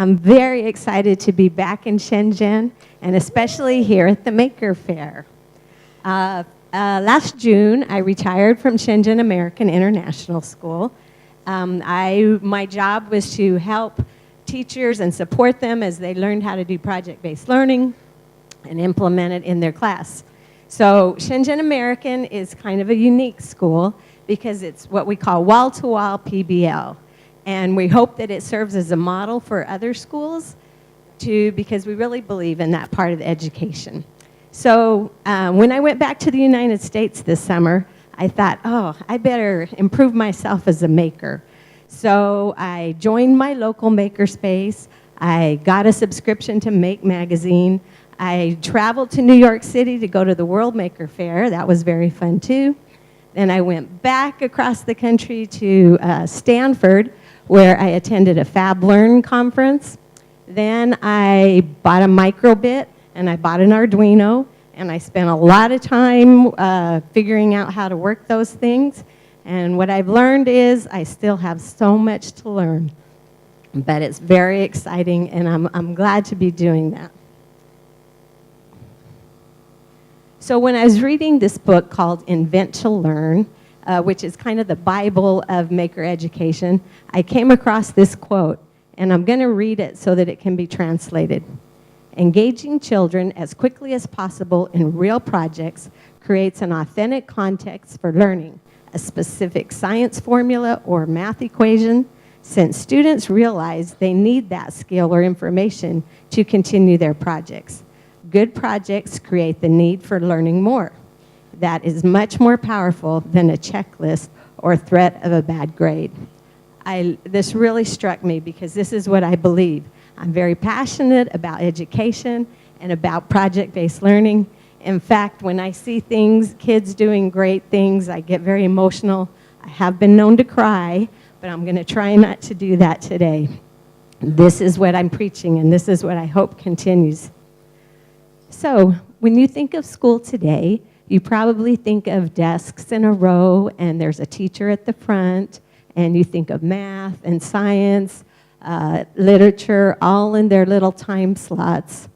I'm very excited to be back in Shenzhen, and especially here at the Maker Faire. Last June, I retired from Shenzhen American International School. My job was to help teachers and support them as they learned how to do project-based learning and implement it in their class. So Shenzhen American is kind of a unique school because it's what we call wall-to-wall PBL. And we hope that it serves as a model for other schools because we really believe in that part of the education. So when I went back to the United States this summer, I thought, oh, I better improve myself as a maker. So I joined my local makerspace. I got a subscription to Make magazine. I traveled to New York City to go to the World Maker Faire. That was very fun too. Then I went back across the country to Stanford, where I attended a Fab Learn conference. Then I bought a microbit and I bought an Arduino, and I spent a lot of time figuring out how to work those things. And what I've learned is I still have so much to learn, but it's very exciting, and I'm glad to be doing that. So when I was reading this book called Invent to Learn, which is kind of the Bible of maker education, I came across this quote, and I'm going to read it so that it can be translated. Engaging children as quickly as possible in real projects creates an authentic context for learning a specific science formula or math equation, since students realize they need that skill or information to continue their projects. Good projects create the need for learning more. That is much more powerful than a checklist or threat of a bad grade. This really struck me because this is what I believe. I'm very passionate about education and about project-based learning. In fact, when I see kids doing great things, I get very emotional. I have been known to cry, but I'm going to try not to do that today. This is what I'm preaching, and this is what I hope continues. So, when you think of school today, you probably think of desks in a row, and there's a teacher at the front, and you think of math and science, literature, all in their little time slots.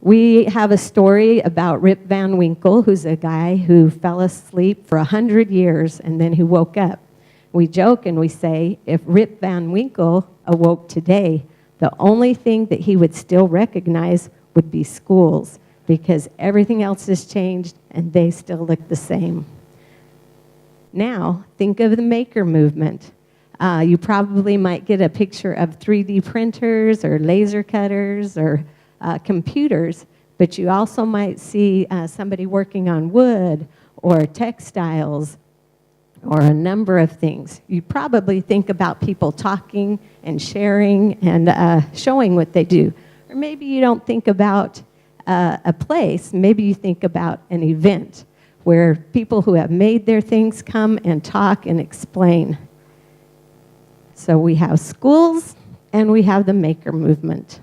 We have a story about Rip Van Winkle, who's a guy who fell asleep for 100 years and then who woke up. We joke and we say, if Rip Van Winkle awoke today, the only thing that he would still recognize would be schools, because everything else has changed and they still look the same. Now, think of the maker movement. You probably might get a picture of 3D printers or laser cutters or computers, but you also might see somebody working on wood or textiles or a number of things. You probably think about people talking and sharing and showing what they do. Or maybe you don't think about a place, maybe you think about an event where people who have made their things come and talk and explain. So we have schools and we have the maker movement.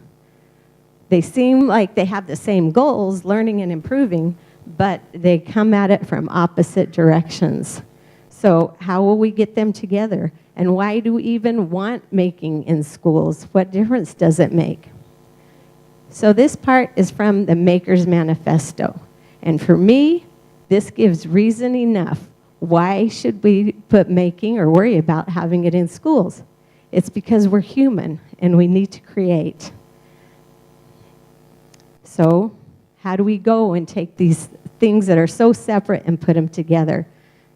They seem like they have the same goals, learning and improving, but they come at it from opposite directions. So how will we get them together? And why do we even want making in schools? What difference does it make? So this part is from the Maker's Manifesto. And for me, this gives reason enough. Why should we put making or worry about having it in schools? It's because we're human and we need to create. So how do we go and take these things that are so separate and put them together?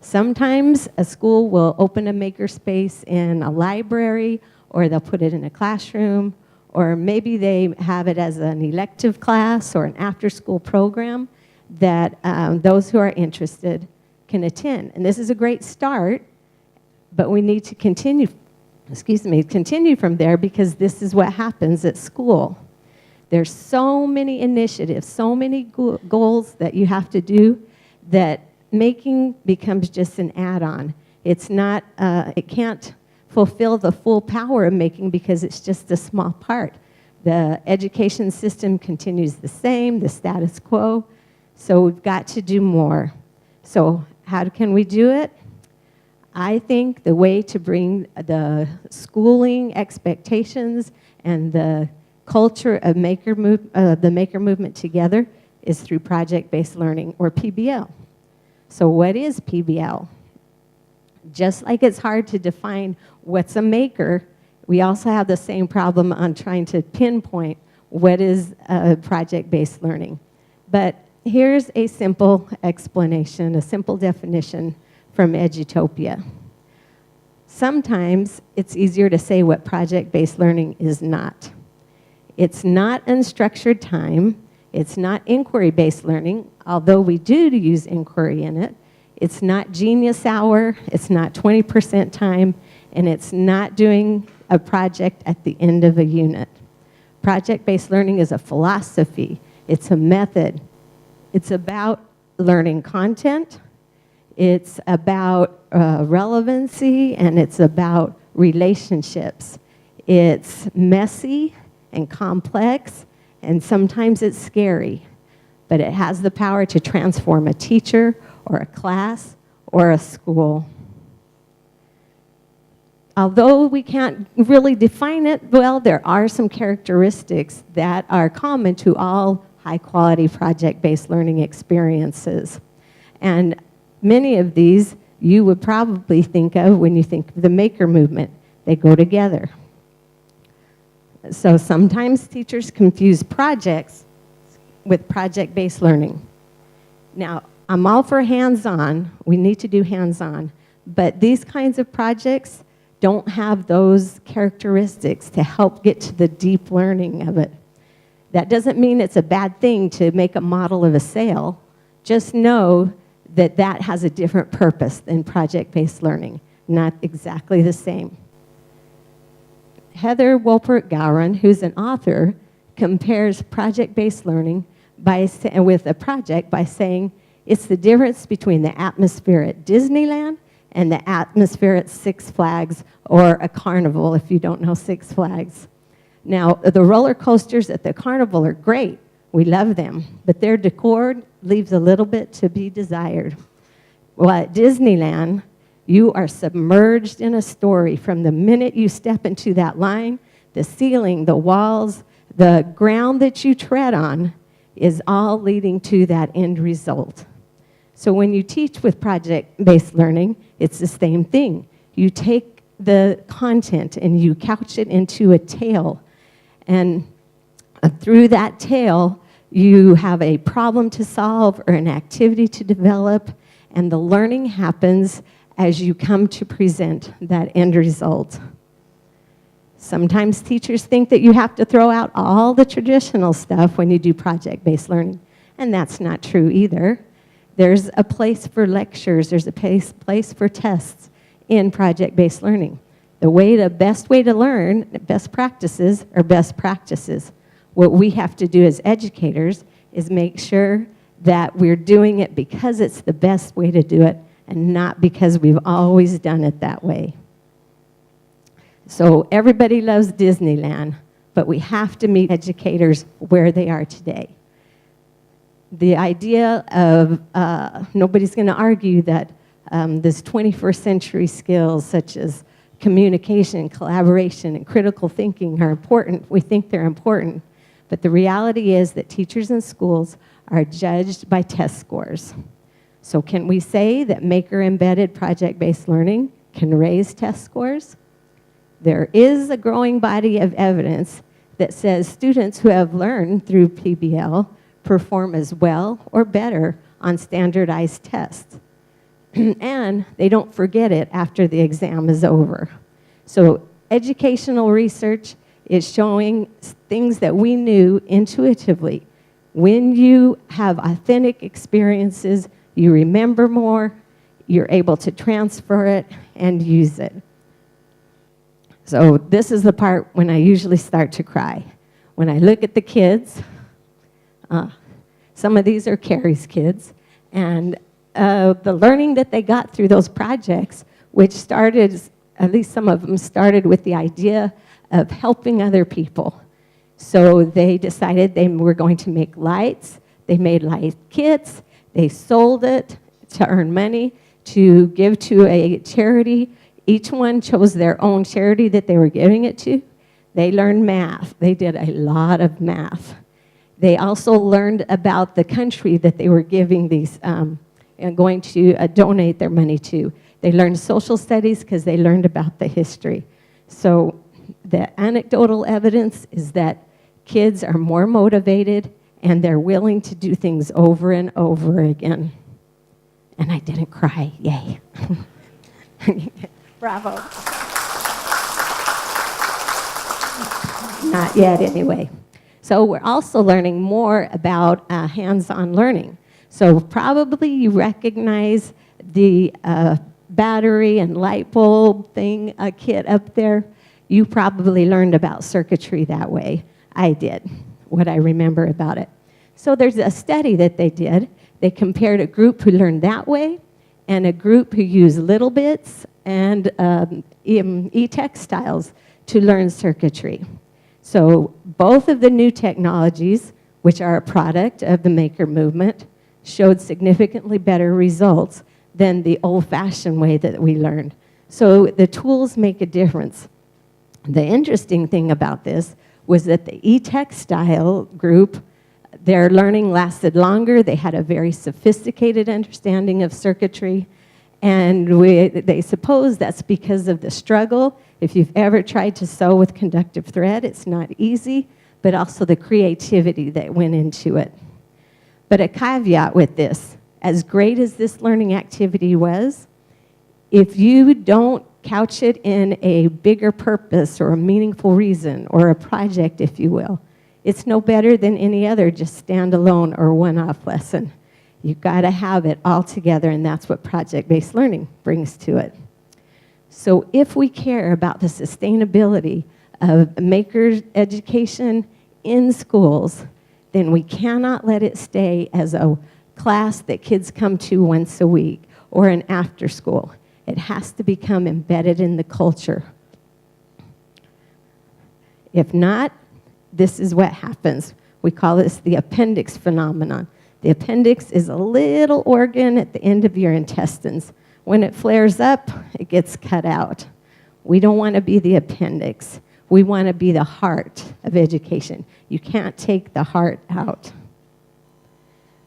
Sometimes a school will open a makerspace in a library, or they'll put it in a classroom, or maybe they have it as an elective class or an after-school program that those who are interested can attend. And this is a great start, but we need to continue from there, because this is what happens at school. There's so many initiatives, so many goals that you have to do that making becomes just an add-on. It's not, it can't fulfill the full power of making because it's just a small part. The education system continues the same, the status quo, so we've got to do more. So how can we do it? I think the way to bring the schooling expectations and the culture of the maker movement together is through project-based learning, or PBL. So what is PBL? Just like it's hard to define what's a maker, we also have the same problem on trying to pinpoint what is project-based learning. But here's a simple explanation, a simple definition from Edutopia. Sometimes it's easier to say what project-based learning is not. It's not unstructured time. It's not inquiry-based learning, although we do use inquiry in it. It's not genius hour. It's not 20% time. And it's not doing a project at the end of a unit. Project-based learning is a philosophy. It's a method. It's about learning content. It's about relevancy, and it's about relationships. It's messy and complex, and sometimes it's scary, but it has the power to transform a teacher or a class or a school. Although we can't really define it well, there are some characteristics that are common to all high-quality project-based learning experiences. And many of these you would probably think of when you think of the maker movement. They go together. So sometimes teachers confuse projects with project-based learning. Now, I'm all for hands-on. We need to do hands-on. But these kinds of projects don't have those characteristics to help get to the deep learning of it. That doesn't mean it's a bad thing to make a model of a sail. Just know that that has a different purpose than project-based learning, not exactly the same. Heather Wolpert-Gowron, who's an author, compares project-based learning with a project by saying it's the difference between the atmosphere at Disneyland and the atmosphere at Six Flags, or a carnival if you don't know Six Flags. Now, the roller coasters at the carnival are great. We love them, but their decor leaves a little bit to be desired. Well, at Disneyland, you are submerged in a story from the minute you step into that line. The ceiling, the walls, the ground that you tread on is all leading to that end result. So when you teach with project-based learning, it's the same thing. You take the content and you couch it into a tale. And through that tale, you have a problem to solve or an activity to develop, and the learning happens as you come to present that end result. Sometimes teachers think that you have to throw out all the traditional stuff when you do project-based learning, and that's not true either. There's a place for lectures, there's a place for tests in project-based learning. The best way to learn, best practices are best practices. What we have to do as educators is make sure that we're doing it because it's the best way to do it and not because we've always done it that way. So everybody loves Disneyland, but we have to meet educators where they are today. The idea of, nobody's going to argue that this 21st century skills such as communication, collaboration, and critical thinking are important. We think they're important. But the reality is that teachers in schools are judged by test scores. So can we say that maker-embedded project-based learning can raise test scores? There is a growing body of evidence that says students who have learned through PBL perform as well or better on standardized tests. And they don't forget it after the exam is over. So educational research is showing things that we knew intuitively. When you have authentic experiences, you remember more, you're able to transfer it and use it. So this is the part when I usually start to cry. When I look at the kids, some of these are Carrie's kids, and the learning that they got through those projects, which started, at least some of them started with the idea of helping other people. So they decided they were going to make lights. They made light kits. They sold it to earn money. to give to a charity. Each one chose their own charity that they were giving it to. They learned math. They did a lot of math. They also learned about the country that they were giving these and going to donate their money to. They learned social studies because they learned about the history. So the anecdotal evidence is that kids are more motivated and they're willing to do things over and over again. And I didn't cry, yay. Bravo. Not yet, anyway. So we're also learning more about hands-on learning. So probably you recognize the battery and light bulb thing, kit up there. You probably learned about circuitry that way. I did, what I remember about it. So there's a study that they did. They compared a group who learned that way and a group who used little bits and e-textiles to learn circuitry. So both of the new technologies, which are a product of the maker movement, showed significantly better results than the old-fashioned way that we learned. So the tools make a difference. The interesting thing about this was that the e-textile group, their learning lasted longer. They had a very sophisticated understanding of circuitry. And they suppose that's because of the struggle. If you've ever tried to sew with conductive thread, it's not easy, but also the creativity that went into it. But a caveat with this, as great as this learning activity was, if you don't couch it in a bigger purpose or a meaningful reason or a project, if you will, it's no better than any other just standalone or one-off lesson. You've got to have it all together, and that's what project-based learning brings to it. So if we care about the sustainability of maker education in schools, then we cannot let it stay as a class that kids come to once a week or an after school. It has to become embedded in the culture. If not, this is what happens. We call this the appendix phenomenon. The appendix is a little organ at the end of your intestines. When it flares up, it gets cut out. We don't want to be the appendix. We want to be the heart of education. You can't take the heart out.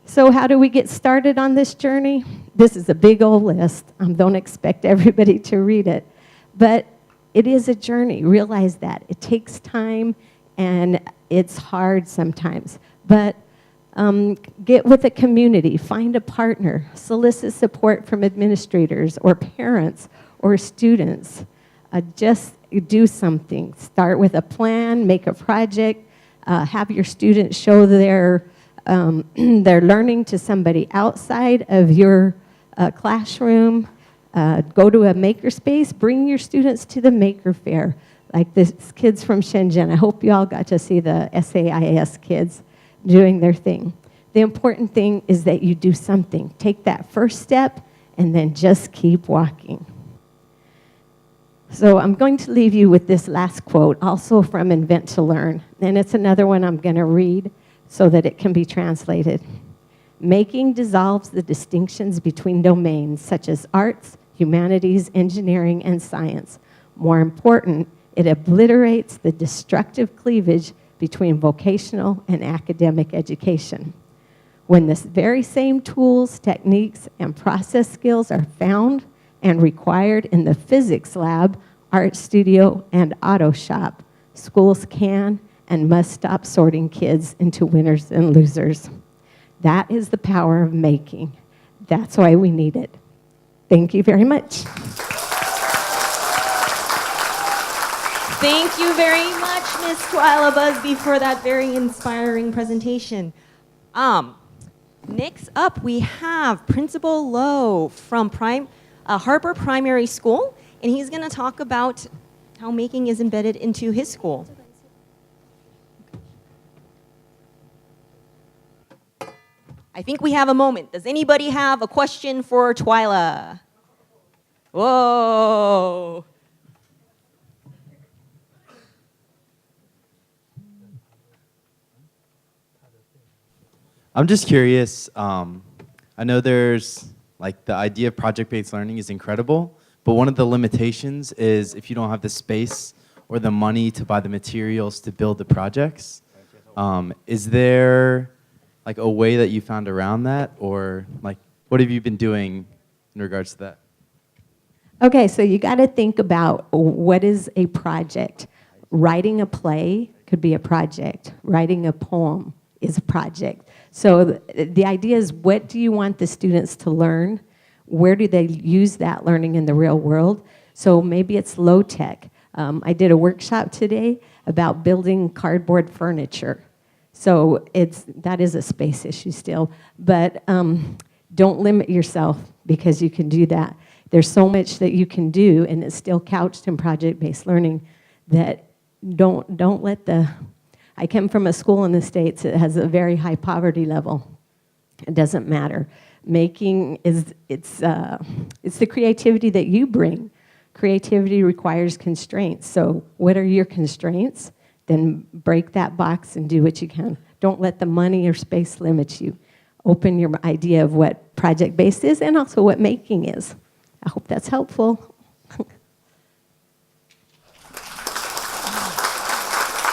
So how do we get started on this journey? This is a big old list. Don't expect everybody to read it. But it is a journey. Realize that. It takes time, and it's hard sometimes. But get with a community. Find a partner. Solicit support from administrators or parents or students. Just do something. Start with a plan. Make a project. Have your students show their learning to somebody outside of your classroom. Go to a makerspace. Bring your students to the Maker Faire. Like this kids from Shenzhen. I hope you all got to see the SAIS kids doing their thing. The important thing is that you do something. Take that first step and then just keep walking. So I'm going to leave you with this last quote, also from Invent to Learn. And it's another one I'm going to read so that it can be translated. Making dissolves the distinctions between domains such as arts, humanities, engineering, and science. More important, it obliterates the destructive cleavage between vocational and academic education. When the very same tools, techniques, and process skills are found and required in the physics lab, art studio, and auto shop, schools can and must stop sorting kids into winners and losers. That is the power of making. That's why we need it. Thank you very much. Thank you very much, Ms. Twila Busby, for that very inspiring presentation. Next up, we have Principal Lowe from Harper Primary School, and he's going to talk about how making is embedded into his school. I think we have a moment. Does anybody have a question for Twila? Whoa. I'm just curious. I know there's Like the idea of project-based learning is incredible, but one of the limitations is if you don't have the space or the money to buy the materials to build the projects. Is there like a way that you found around that, or like what have you been doing in regards to that? Okay, so you got to think about what is a project. Writing a play could be a project. Writing a poem is a project. So the idea is, what do you want the students to learn? Where do they use that learning in the real world? So maybe it's low tech. I did a workshop today about building cardboard furniture. So that is a space issue still, but don't limit yourself because you can do that. There's so much that you can do, and it's still couched in project-based learning, that don't let I come from a school in the States that has a very high poverty level. It doesn't matter. Making it's the creativity that you bring. Creativity requires constraints. So what are your constraints? Then break that box and do what you can. Don't let the money or space limit you. Open your idea of what project-based is and also what making is. I hope that's helpful.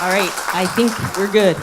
All right, I think we're good.